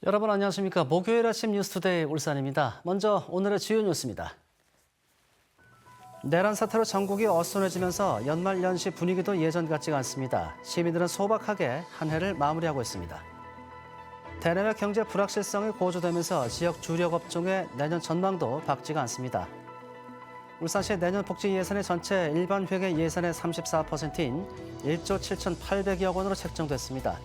여러분 안녕하십니까. 목요일 아침 뉴스투데이 울산입니다. 먼저 오늘의 주요 뉴스입니다. 내란 사태로 전국이 어수선해지면서 연말연시 분위기도 예전 같지가 않습니다. 시민들은 소박하게 한 해를 마무리하고 있습니다. 대내외 경제 불확실성이 고조되면서 지역 주력 업종의 내년 전망도 밝지가 않습니다. 울산시 내년 복지 예산의 전체 일반 회계 예산의 34%인 1조 7,800여 원으로 책정됐습니다.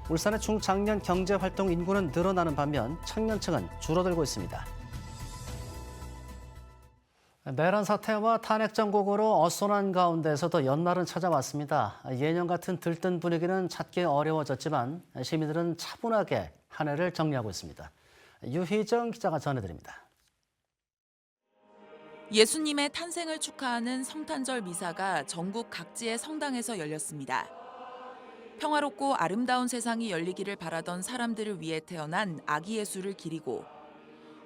울산의 중장년 경제활동 인구는 늘어나는 반면 청년층은 줄어들고 있습니다. 내란 사태와 탄핵 정국으로 어수선한 가운데서도 연말은 찾아왔습니다. 예년 같은 들뜬 분위기는 찾기 어려워졌지만 시민들은 차분하게 한 해를 정리하고 있습니다. 유희정 기자가 전해드립니다. 예수님의 탄생을 축하하는 성탄절 미사가 전국 각지의 성당에서 열렸습니다. 평화롭고 아름다운 세상이 열리기를 바라던 사람들을 위해 태어난 아기 예수를 기리고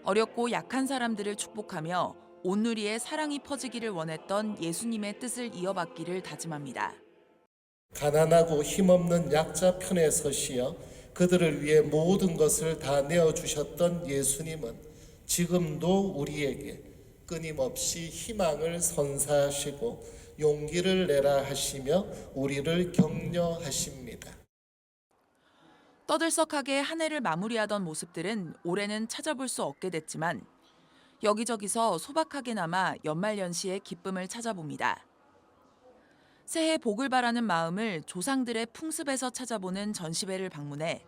어렵고 약한 사람들을 축복하며 온누리에 사랑이 퍼지기를 원했던 예수님의 뜻을 이어받기를 다짐합니다. 가난하고 힘없는 약자 편에 서시어 그들을 위해 모든 것을 다 내어주셨던 예수님은 지금도 우리에게 끊임없이 희망을 선사하시고 용기를 내라 하시며 우리를 격려하십니다. 떠들썩하게 한 해를 마무리하던 모습들은 올해는 찾아볼 수 없게 됐지만 여기저기서 소박하게나마 연말연시의 기쁨을 찾아봅니다. 새해 복을 바라는 마음을 조상들의 풍습에서 찾아보는 전시회를 방문해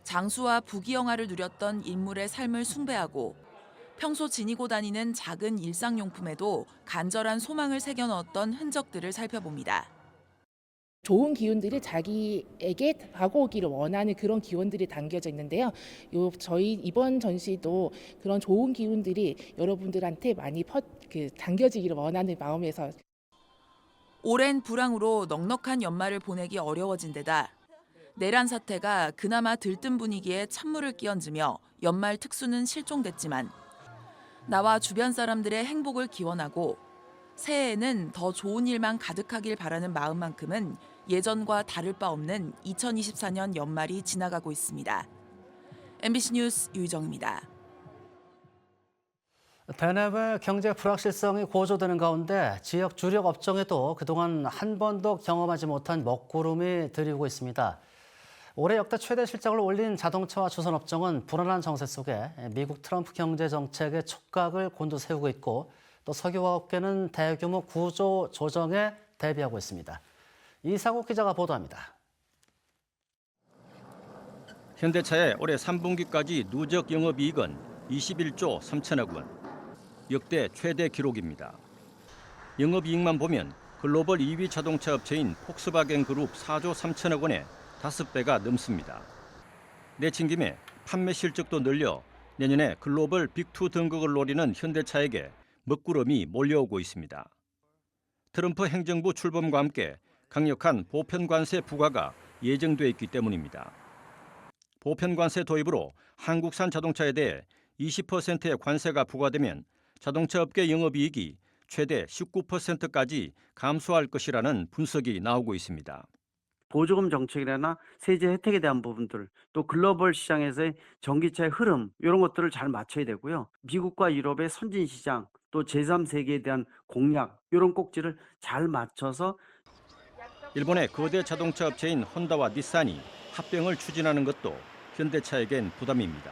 장수와 부귀영화를 누렸던 인물의 삶을 숭배하고 평소 지니고 다니는 작은 일상용품에도 간절한 소망을 새겨 넣었던 흔적들을 살펴봅니다. 좋은 기운들이 자기에게 다가오기를 원하는 그런 기원들이 담겨져 있는데요. 저희 이번 전시도 그런 좋은 기운들이 여러분들한테 많이 담겨지기를 원하는 마음에서 오랜 불황으로 넉넉한 연말을 보내기 어려워진 데다 내란 사태가 그나마 들뜬 분위기에 찬물을 끼얹으며 연말 특수는 실종됐지만 나와 주변 사람들의 행복을 기원하고 새해에는 더 좋은 일만 가득하길 바라는 마음만큼은 예전과 다를 바 없는 2024년 연말이 지나가고 있습니다. MBC 뉴스 유희정입니다. 대내외 경제 불확실성이 고조되는 가운데 지역 주력 업종에도 그동안 한 번도 경험하지 못한 먹구름이 들이오고 있습니다. 올해 역대 최대 실적을 올린 자동차와 조선업종은 불안한 정세 속에 미국 트럼프 경제 정책의 촉각을 곤두세우고 있고 또 석유화업계는 대규모 구조 조정에 대비하고 있습니다. 이상욱 기자가 보도합니다. 현대차의 올해 3분기까지 누적 영업이익은 21조 3천억 원, 역대 최대 기록입니다. 영업이익만 보면 글로벌 2위 자동차 업체인 폭스바겐 그룹 4조 3천억 원에 5배가 넘습니다. 내친 김에 판매 실적도 늘려 내년에 글로벌 빅2 등극을 노리는 현대차에게 먹구름이 몰려오고 있습니다. 트럼프 행정부 출범과 함께 강력한 보편관세 부과가 예정돼 있기 때문입니다. 보편관세 도입으로 한국산 자동차에 대해 20%의 관세가 부과되면 자동차 업계 영업이익이 최대 19%까지 감소할 것이라는 분석이 나오고 있습니다. 보조금 정책이나 세제 혜택에 대한 부분들, 또 글로벌 시장에서의 전기차의 흐름 이런 것들을 잘 맞춰야 되고요. 미국과 유럽의 선진 시장, 또 제3세계에 대한 공약 이런 꼭지를 잘 맞춰서 일본의 거대 자동차 업체인 혼다와 닛산이 합병을 추진하는 것도 현대차에겐 부담입니다.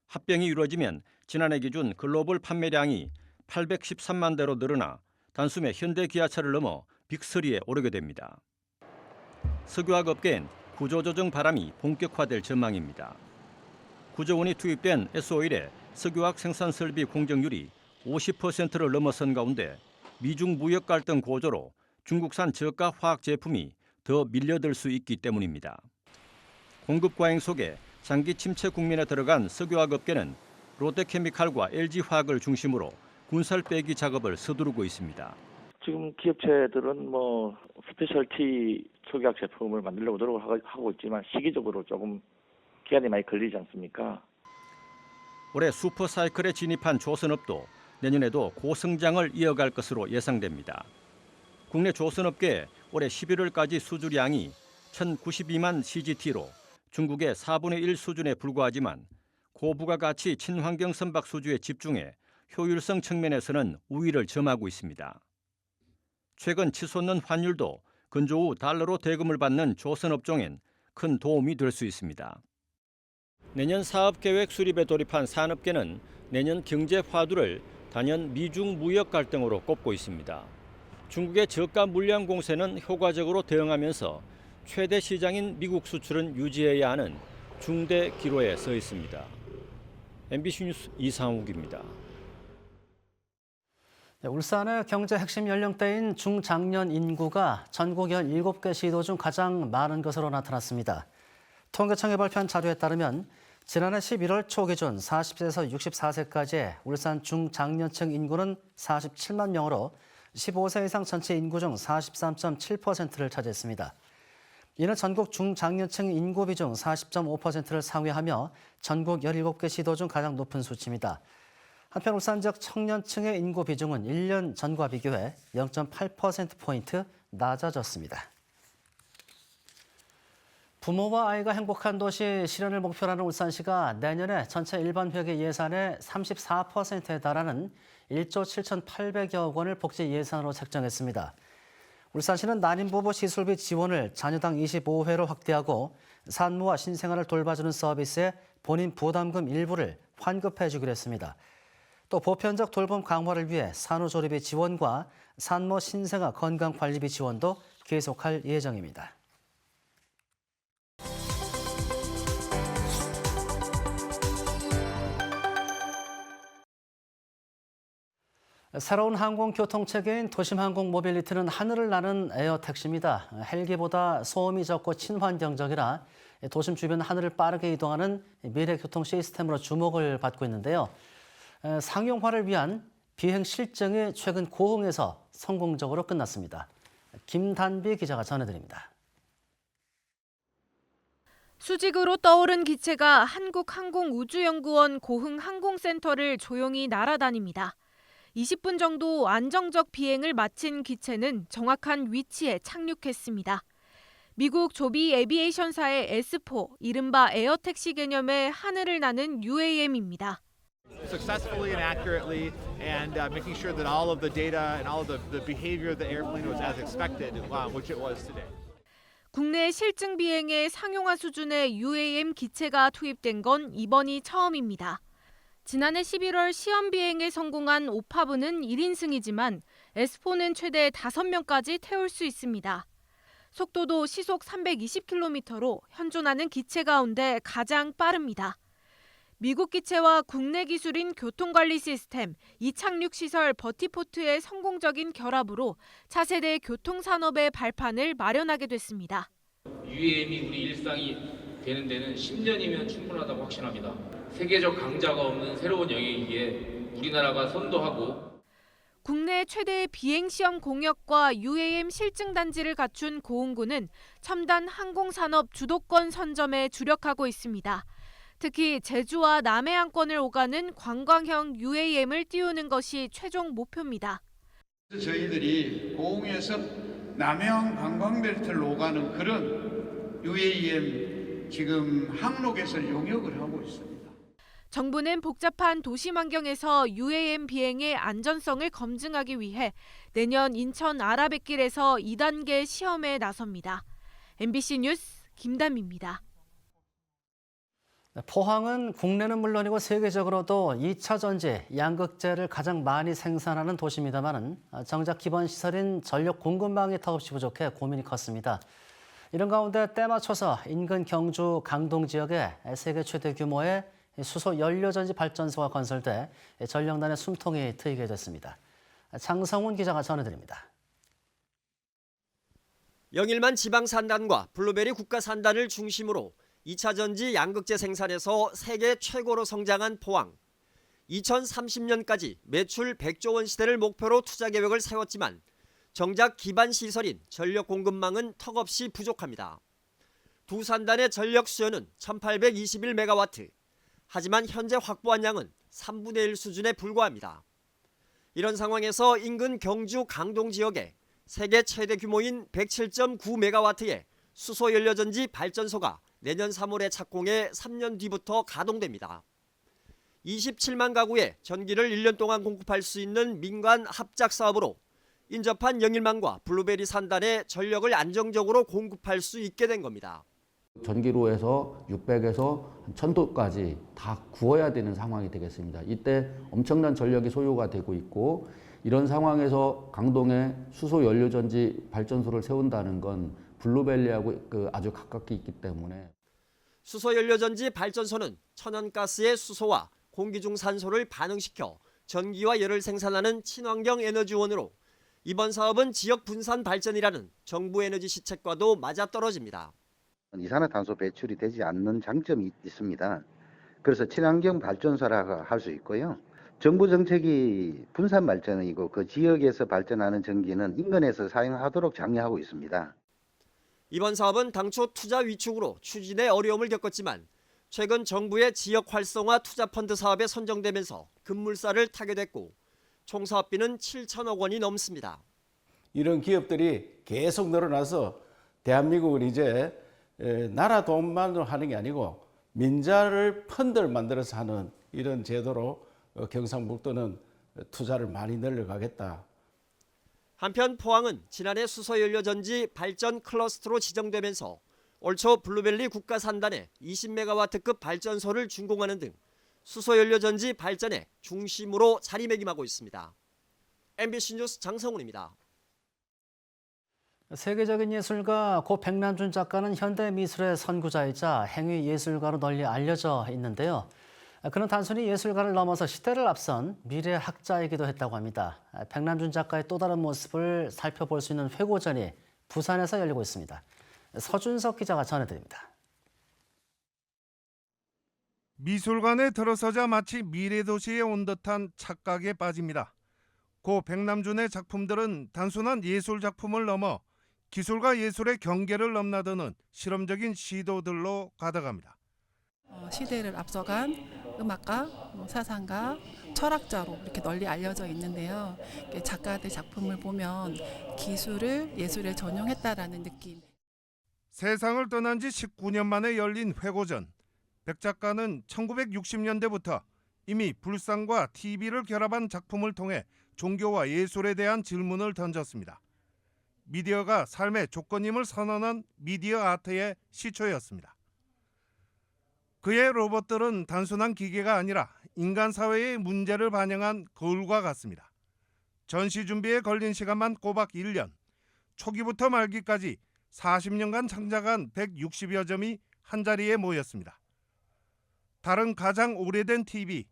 합병이 이루어지면 지난해 기준 글로벌 판매량이 813만 대로 늘어나 단숨에 현대기아차를 넘어 빅3에 오르게 됩니다. 석유화학 업계엔 구조조정 바람이 본격화될 전망입니다. 구조원이 투입된 S-오일의 석유화학 생산 설비 공정률이 50%를 넘어선 가운데 미중 무역 갈등 고조로 중국산 저가 화학 제품이 더 밀려들 수 있기 때문입니다. 공급 과잉 속에 장기 침체 국면에 들어간 석유화학 업계는 롯데케미칼과 LG화학을 중심으로 군살 빼기 작업을 서두르고 있습니다. 지금 기업체들은 스페셜티 석유화학 제품을 만들려고 노력을 하고 있지만 시기적으로 조금 기간이 많이 걸리지 않습니까? 올해 슈퍼사이클에 진입한 조선업도 내년에도 고성장을 이어갈 것으로 예상됩니다. 국내 조선업계 올해 11월까지 수주량이 1,092만 CGT로 중국의 4분의 1 수준에 불과하지만 고부가가치 친환경 선박 수주에 집중해 효율성 측면에서는 우위를 점하고 있습니다. 최근 치솟는 환율도 건조 후 달러로 대금을 받는 조선업종엔 큰 도움이 될 수 있습니다. 내년 사업계획 수립에 돌입한 산업계는 내년 경제 화두를 단연 미중 무역 갈등으로 꼽고 있습니다. 중국의 저가 물량 공세는 효과적으로 대응하면서 최대 시장인 미국 수출은 유지해야 하는 중대 기로에 서 있습니다. MBC 뉴스 이상욱입니다. 울산의 경제 핵심 연령대인 중장년 인구가 전국 17개 시도 중 가장 많은 것으로 나타났습니다. 통계청이 발표한 자료에 따르면 지난해 11월 초 기준 40세에서 64세까지의 울산 중장년층 인구는 47만 명으로 15세 이상 전체 인구 중 43.7%를 차지했습니다. 이는 전국 중장년층 인구 비중 40.5%를 상회하며 전국 17개 시도 중 가장 높은 수치입니다. 한편 울산 지역 청년층의 인구 비중은 1년 전과 비교해 0.8%포인트 낮아졌습니다. 부모와 아이가 행복한 도시 실현을 목표로 하는 울산시가 내년에 전체 일반 회계 예산의 34%에 달하는 1조 7,800여 원을 복지 예산으로 책정했습니다. 울산시는 난임부부 시술비 지원을 자녀당 25회로 확대하고 산모와 신생아를 돌봐주는 서비스에 본인 부담금 일부를 환급해 주기로 했습니다. 또 보편적 돌봄 강화를 위해 산후조리비 지원과 산모 신생아 건강관리비 지원도 계속할 예정입니다. 새로운 항공교통체계인 도심항공 모빌리티는 하늘을 나는 에어택시입니다. 헬기보다 소음이 적고 친환경적이라 도심 주변 하늘을 빠르게 이동하는 미래 교통 시스템으로 주목을 받고 있는데요. 상용화를 위한 비행 실증이 최근 고흥에서 성공적으로 끝났습니다. 김단비 기자가 전해드립니다. 수직으로 떠오른 기체가 한국항공우주연구원 고흥항공센터를 조용히 날아다닙니다. 20분 정도 안정적 비행을 마친 기체는 정확한 위치에 착륙했습니다. 미국 조비 에비에이션사의 S4, 이른바 에어택시 개념의 하늘을 나는 UAM입니다. Successfully and accurately, and making sure that all of the data and all of the behavior of the airplane was as expected, which it was today. 국내 실증 비행의 상용화 수준의 UAM 기체가 투입된 건 이번이 처음입니다. 지난해 11월 시험 비행에 성공한 오파브는 1인승이지만 S4는 최대 5명까지 태울 수 있습니다. 속도도 시속 320km로 현존하는 기체 가운데 가장 빠릅니다. 미국 기체와 국내 기술인 교통관리 시스템, 이착륙 시설 버티포트의 성공적인 결합으로 차세대 교통산업의 발판을 마련하게 됐습니다. UAM이 우리 일상이 되는 데는 10년이면 충분하다고 확신합니다. 세계적 강자가 없는 새로운 영역이기에 우리나라가 선도하고 국내 최대 비행시험 공역과 UAM 실증 단지를 갖춘 고흥구는 첨단 항공산업 주도권 선점에 주력하고 있습니다. 특히 제주와 남해안권을 오가는 관광형 UAM을 띄우는 것이 최종 목표입니다. 저희들이 고흥에서 남해안 관광벨트를 오가는 그런 UAM 지금 항로에서 용역을 하고 있습니다. 정부는 복잡한 도심 환경에서 UAM 비행의 안전성을 검증하기 위해 내년 인천 아라뱃길에서 2단계 시험에 나섭니다. MBC 뉴스 김담입니다. 포항은 국내는 물론이고 세계적으로도 2차 전지, 양극재를 가장 많이 생산하는 도시입니다만 정작 기본 시설인 전력 공급망이 턱없이 부족해 고민이 컸습니다. 이런 가운데 때 맞춰서 인근 경주 강동 지역에 세계 최대 규모의 수소 연료전지 발전소가 건설돼 전력난의 숨통이 트이게 됐습니다. 장성훈 기자가 전해드립니다. 영일만 지방산단과 블루베리 국가산단을 중심으로 2차 전지 양극재 생산에서 세계 최고로 성장한 포항. 2030년까지 매출 100조 원 시대를 목표로 투자 계획을 세웠지만 정작 기반 시설인 전력 공급망은 턱없이 부족합니다. 두 산단의 전력 수요는 1821메가와트. 하지만 현재 확보한 양은 3분의 1 수준에 불과합니다. 이런 상황에서 인근 경주 강동 지역에 세계 최대 규모인 107.9메가와트의 수소연료전지 발전소가 내년 3월에 착공해 3년 뒤부터 가동됩니다. 27만 가구에 전기를 1년 동안 공급할 수 있는 민간 합작 사업으로 인접한 영일만과 블루베리 산단에 전력을 안정적으로 공급할 수 있게 된 겁니다. 전기로에서 600에서 1000도까지 다 구워야 되는 상황이 되겠습니다. 이때 엄청난 전력이 소요가 되고 있고, 이런 상황에서 강동에 수소 연료전지 발전소를 세운다는 건 블루밸리하고 아주 가깝게 있기 때문에. 수소 연료전지 발전소는 천연가스의 수소와 공기 중 산소를 반응시켜 전기와 열을 생산하는 친환경 에너지원으로 이번 사업은 지역 분산 발전이라는 정부 에너지 시책과도 맞아떨어집니다. 이산화탄소 배출이 되지 않는 장점이 있습니다. 그래서 친환경 발전소라고 할 수 있고요. 정부 정책이 분산 발전이고 그 지역에서 발전하는 전기는 인근에서 사용하도록 장려하고 있습니다. 이번 사업은 당초 투자 위축으로 추진에 어려움을 겪었지만 최근 정부의 지역 활성화 투자 펀드 사업에 선정되면서 급물살을 타게 됐고 총 사업비는 7천억 원이 넘습니다. 이런 기업들이 계속 늘어나서 대한민국은 이제 나라 돈만으로 하는 게 아니고 민자를 펀드를 만들어서 하는 이런 제도로 경상북도는 투자를 많이 늘려가겠다. 한편 포항은 지난해 수소연료전지 발전 클러스터로 지정되면서 올 초 블루밸리 국가산단에 20메가와트급 발전소를 준공하는 등 수소연료전지 발전의 중심으로 자리매김하고 있습니다. MBC 뉴스 장성훈입니다. 세계적인 예술가 고 백남준 작가는 현대미술의 선구자이자 행위예술가로 널리 알려져 있는데요. 그는 단순히 예술가를 넘어서 시대를 앞선 미래학자이기도 했다고 합니다. 백남준 작가의 또 다른 모습을 살펴볼 수 있는 회고전이 부산에서 열리고 있습니다. 서준석 기자가 전해드립니다. 미술관에 들어서자 마치 미래도시에 온 듯한 착각에 빠집니다. 고 백남준의 작품들은 단순한 예술 작품을 넘어 기술과 예술의 경계를 넘나드는 실험적인 시도들로 가득합니다. 시대를 앞서간 음악가, 사상가, 철학자로 이렇게 널리 알려져 있는데요. 작가들 작품을 보면 기술을 예술에 전용했다라는 느낌. 세상을 떠난 지 19년 만에 열린 회고전. 백 작가는 1960년대부터 이미 불상과 TV를 결합한 작품을 통해 종교와 예술에 대한 질문을 던졌습니다. 미디어가 삶의 조건임을 선언한 미디어 아트의 시초였습니다. 그의 로봇들은 단순한 기계가 아니라 인간 사회의 문제를 반영한 거울과 같습니다. 전시 준비에 걸린 시간만 꼬박 1년, 초기부터 말기까지 40년간 창작한 160여 점이 한자리에 모였습니다. 다른 가장 오래된 TV,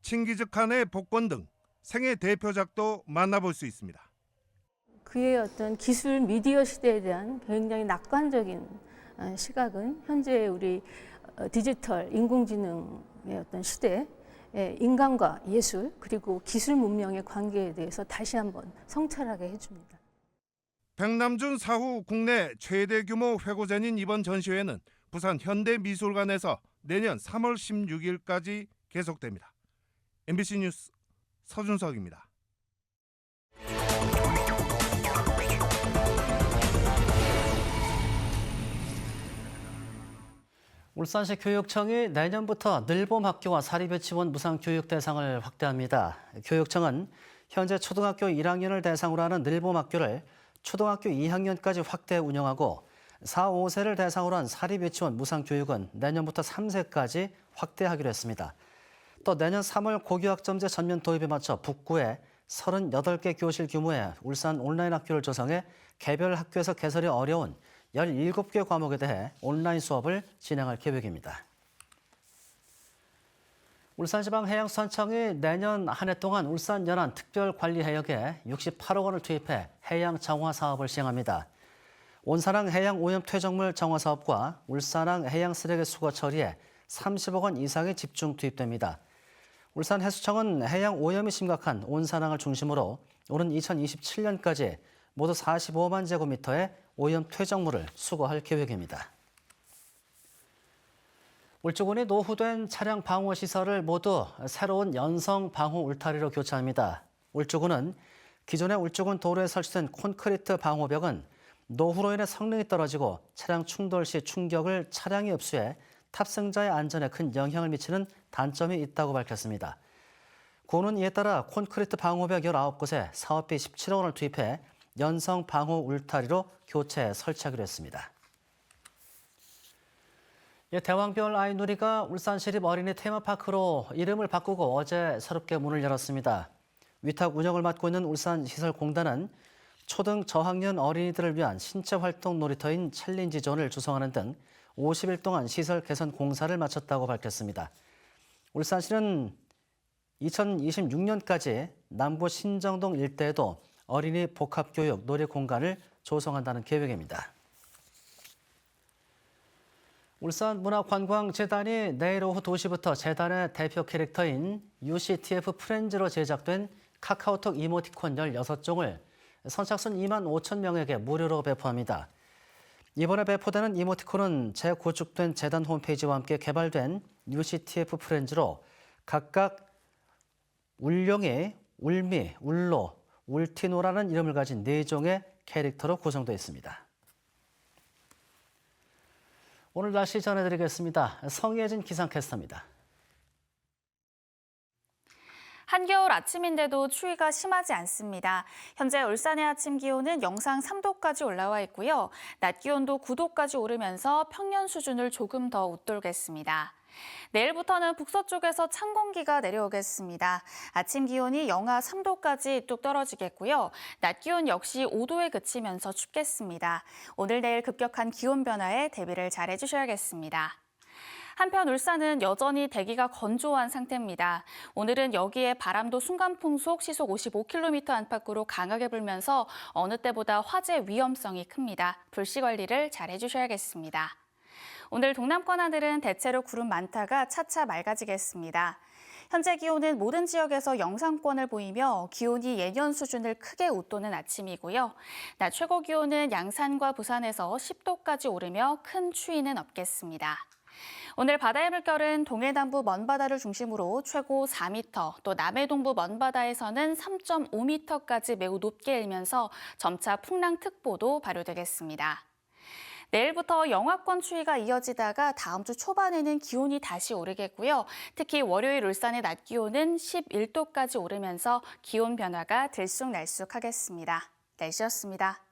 칭기즈칸의 복권 등 생애 대표작도 만나볼 수 있습니다. 그의 어떤 기술 미디어 시대에 대한 굉장히 낙관적인 시각은 현재 우리 디지털 인공지능의 어떤 시대에 인간과 예술 그리고 기술 문명의 관계에 대해서 다시 한번 성찰하게 해줍니다. 백남준 사후 국내 최대 규모 회고전인 이번 전시회는 부산 현대미술관에서 내년 3월 16일까지 계속됩니다. MBC 뉴스 서준석입니다. 울산시 교육청이 내년부터 늘봄학교와 사립유치원 무상교육 대상을 확대합니다. 교육청은 현재 초등학교 1학년을 대상으로 하는 늘봄학교를 초등학교 2학년까지 확대 운영하고 4, 5세를 대상으로 한 사립유치원 무상교육은 내년부터 3세까지 확대하기로 했습니다. 또 내년 3월 고교학점제 전면 도입에 맞춰 북구에 38개 교실 규모의 울산 온라인 학교를 조성해 개별 학교에서 개설이 어려운 17개 과목에 대해 온라인 수업을 진행할 계획입니다. 울산지방해양수산청이 내년 한 해 동안 울산 연안 특별관리해역에 68억 원을 투입해 해양 정화 사업을 시행합니다. 온산항 해양 오염 퇴적물 정화 사업과 울산항 해양 쓰레기 수거 처리에 30억 원 이상이 집중 투입됩니다. 울산해수청은 해양 오염이 심각한 온산항을 중심으로 오는 2027년까지 모두 45만 제곱미터의 오염 퇴적물을 수거할 계획입니다. 울주군이 노후된 차량 방호 시설을 모두 새로운 연성 방호 울타리로 교체합니다. 울주군은 기존의 울주군 도로에 설치된 콘크리트 방호벽은 노후로 인해 성능이 떨어지고 차량 충돌 시 충격을 차량이 흡수해 탑승자의 안전에 큰 영향을 미치는 단점이 있다고 밝혔습니다. 구는 이에 따라 콘크리트 방호벽 19곳에 사업비 17억 원을 투입해 연성 방호 울타리로 교체에 설치하기로 했습니다. 대왕별 아이누리가 울산시립 어린이 테마파크로 이름을 바꾸고 어제 새롭게 문을 열었습니다. 위탁 운영을 맡고 있는 울산시설공단은 초등 저학년 어린이들을 위한 신체활동 놀이터인 챌린지존을 조성하는 등 50일 동안 시설 개선 공사를 마쳤다고 밝혔습니다. 울산시는 2026년까지 남구 신정동 일대에도 어린이 복합교육 놀이공간을 조성한다는 계획입니다. 울산문화관광재단이 내일 오후 2시부터 재단의 대표 캐릭터인 UCTF 프렌즈로 제작된 카카오톡 이모티콘 16종을 선착순 2만 5천 명에게 무료로 배포합니다. 이번에 배포되는 이모티콘은 재구축된 재단 홈페이지와 함께 개발된 UCTF 프렌즈로 각각 울룡이, 울미, 울로, 울티노라는 이름을 가진 4종의 캐릭터로 구성되어 있습니다. 오늘 날씨 전해드리겠습니다. 성예진 기상캐스터입니다. 한겨울 아침인데도 추위가 심하지 않습니다. 현재 울산의 아침 기온은 영상 3도까지 올라와 있고요. 낮 기온도 9도까지 오르면서 평년 수준을 조금 더 웃돌겠습니다. 내일부터는 북서쪽에서 찬 공기가 내려오겠습니다. 아침 기온이 영하 3도까지 뚝 떨어지겠고요. 낮 기온 역시 5도에 그치면서 춥겠습니다. 오늘 내일 급격한 기온 변화에 대비를 잘 해주셔야겠습니다. 한편 울산은 여전히 대기가 건조한 상태입니다. 오늘은 여기에 바람도 순간풍속 시속 55km 안팎으로 강하게 불면서 어느 때보다 화재 위험성이 큽니다. 불씨 관리를 잘 해주셔야겠습니다. 오늘 동남권 하늘은 대체로 구름 많다가 차차 맑아지겠습니다. 현재 기온은 모든 지역에서 영상권을 보이며 기온이 예년 수준을 크게 웃도는 아침이고요. 낮 최고 기온은 양산과 부산에서 10도까지 오르며 큰 추위는 없겠습니다. 오늘 바다의 물결은 동해남부 먼바다를 중심으로 최고 4m, 또 남해동부 먼바다에서는 3.5m까지 매우 높게 일면서 점차 풍랑특보도 발효되겠습니다. 내일부터 영하권 추위가 이어지다가 다음 주 초반에는 기온이 다시 오르겠고요. 특히 월요일 울산의 낮 기온은 11도까지 오르면서 기온 변화가 들쑥날쑥하겠습니다. 날씨였습니다.